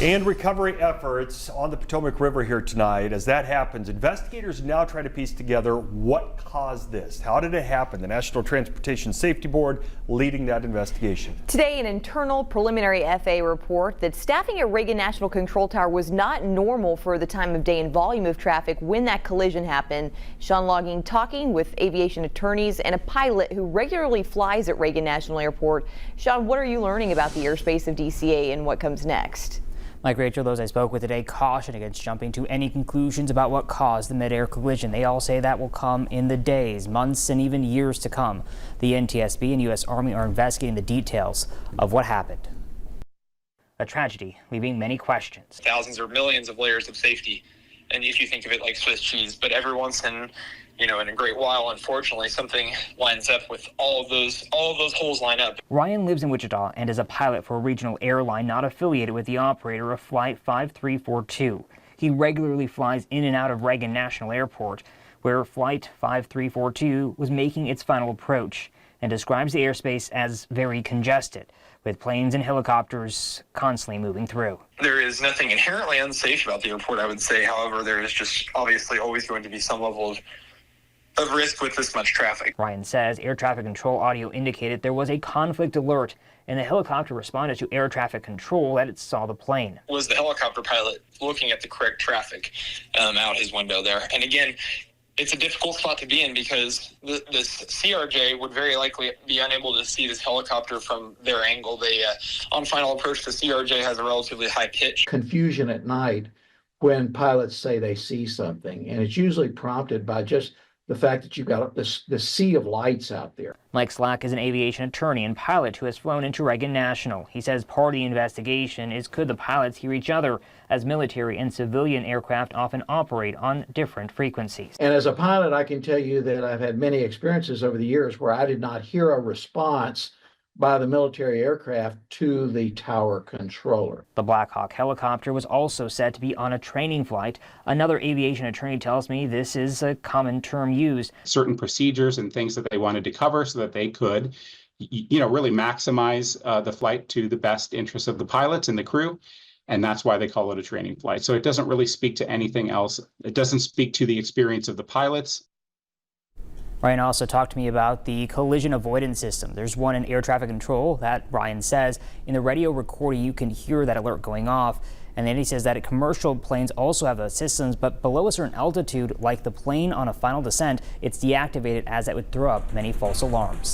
And recovery efforts on the Potomac River here tonight. As that happens, investigators now try to piece together what caused this. How did it happen? The National Transportation Safety Board leading that investigation. Today, an internal preliminary FAA report that staffing at Reagan National Control Tower was not normal for the time of day and volume of traffic when that collision happened. Sean Logging talking with aviation attorneys and a pilot who regularly flies at Reagan National Airport. Sean, what are you learning about the airspace of DCA and what comes next? Like Rachel, those I spoke with today caution against jumping to any conclusions about what caused the mid-air collision. They all say that will come in the days, months, and even years to come. The NTSB and U.S. Army are investigating the details of what happened. A tragedy leaving many questions. Thousands or millions of layers of safety, and if you think of it like Swiss cheese, but every once in a great while, unfortunately, something lines up with all of those holes line up. Ryan lives in Wichita and is a pilot for a regional airline not affiliated with the operator of Flight 5342. He regularly flies in and out of Reagan National Airport, where Flight 5342 was making its final approach, and describes the airspace as very congested, with planes and helicopters constantly moving through. There is nothing inherently unsafe about the airport, I would say. However, there is just obviously always going to be some level of risk with this much traffic. Ryan says air traffic control audio indicated there was a conflict alert, and the helicopter responded to air traffic control that it saw the plane. Was the helicopter pilot looking at the correct traffic out his window there? And again, it's a difficult spot to be in because this CRJ would very likely be unable to see this helicopter from their angle. They, on final approach, the CRJ has a relatively high pitch. Confusion at night when pilots say they see something, and it's usually prompted by just the fact that you've got this sea of lights out there. Mike Slack is an aviation attorney and pilot who has flown into Reagan National. He says part of the investigation is could the pilots hear each other, as military and civilian aircraft often operate on different frequencies. And as a pilot, I can tell you that I've had many experiences over the years where I did not hear a response by the military aircraft to the tower controller. The Black Hawk helicopter was also set to be on a training flight. Another aviation attorney tells me this is a common term used. Certain procedures and things that they wanted to cover so that they could, really maximize the flight to the best interests of the pilots and the crew. And that's why they call it a training flight. So it doesn't really speak to anything else. It doesn't speak to the experience of the pilots. Ryan also talked to me about the collision avoidance system. There's one in air traffic control that Ryan says in the radio recording you can hear that alert going off. And then he says that commercial planes also have those systems, but below a certain altitude, like the plane on a final descent, it's deactivated as that would throw up many false alarms.